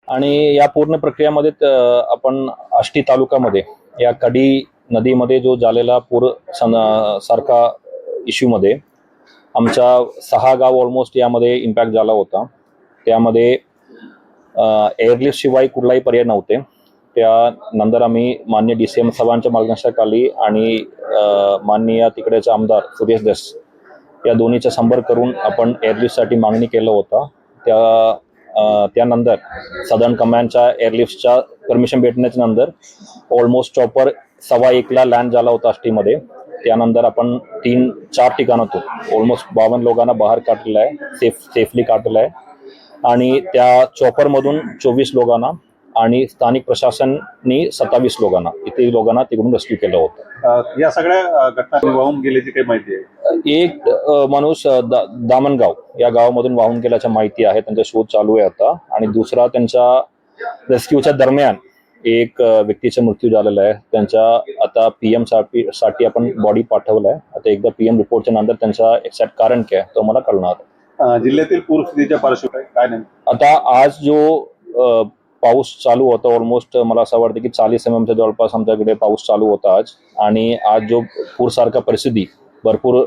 आणि या पूर्ण प्रक्रियामध्ये आपण आष्टी तालुक्यामध्ये या कडी नदीमध्ये जो झालेला पूर सारखा इश्यूमध्ये आमच्या 6 गाव ऑलमोस्ट यामध्ये इम्पॅक्ट झाला होता। त्यामध्ये एअरलिफ्ट शिवाय कुठलाही पर्याय नव्हते। त्यानंतर आम्ही माननीय DCM साहेबांच्या मार्गदर्शनाखाली आणि माननीय तिकडेचे आमदार सुरेश दस या दोन्हीचा संपर्क करून आपण एअरलिफ्टसाठी मागणी केलं होतं। त्यानंतर सदर्न कमांडच्या एअरलिफ्टच्या परमिशन भेटण्याच्या नंतर ऑलमोस्ट चॉपर 1:15 लँड झाला होता आष्टीमध्ये। त्यानंतर आपण 3-4 ठिकाणातून ऑलमोस्ट 52 लोकांना बाहेर काढलेलं आहे, सेफली काढलेलं आहे आणि त्या चॉपरमधून 24 लोकांना आणि स्थानिक प्रशासनाने 27 लोकांना तिकडून रेस्क्यू केलं होतं। या सगळ्या घटना वाहून गेल्याची काही माहिती आहे? एक माणूस दामनगाव या गावामधून वाहून गेल्याची माहिती आहे, त्यांचा शोध चालू आहे आता। आणि दुसरा त्यांच्या रेस्क्यूच्या दरम्यान एक व्यक्तीचा मृत्यू झालेला आहे। त्यांच्या आता PM साठी आपण बॉडी पाठवलाय। आता एकदा PM रिपोर्टच्या नंतर त्यांचा एक्झॅक्ट कारण काय तो मला कळणार। जिल्ह्यातील पूरस्थितीच्या पार्श्वभूमीवर काय नेमकं आता आज जो पाऊस चालू होता, ऑलमोस्ट मला असं वाटतं की 40 mm जवळपास आमच्याकडे पाऊस चालू होता आज। आणि आज जो पूरसारखा परिस्थिती भरपूर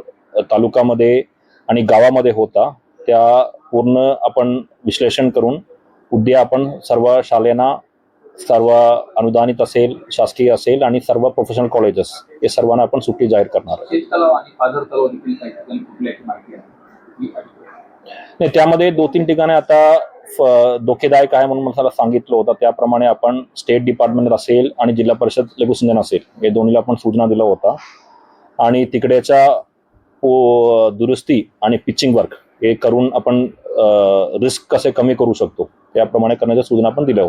तालुक्यामध्ये आणि गावामध्ये होता, त्या पूर्ण आपण विश्लेषण करून उद्या आपण सर्व शाळांना, सर्व अनुदानित असेल, शासकीय असेल आणि सर्व प्रोफेशनल कॉलेजेस हे सर्वांना आपण सुट्टी जाहीर करणार नाही। त्यामध्ये 2-3 ठिकाणे आता धोकेदायक आहे म्हणून मला सांगितलं होतं। त्याप्रमाणे आपण स्टेट डिपार्टमेंट असेल आणि जिल्हा परिषद लघुसिंचन असेल हे दोन्हीला आपण सूचना दिला होता आणि तिकडेच्या दुरुस्ती आणि पिचिंग वर्क हे करून आपण रिस्क कसे कमी करू शकतो त्याप्रमाणे करण्याच्या सूचना आपण दिल्या होत्या।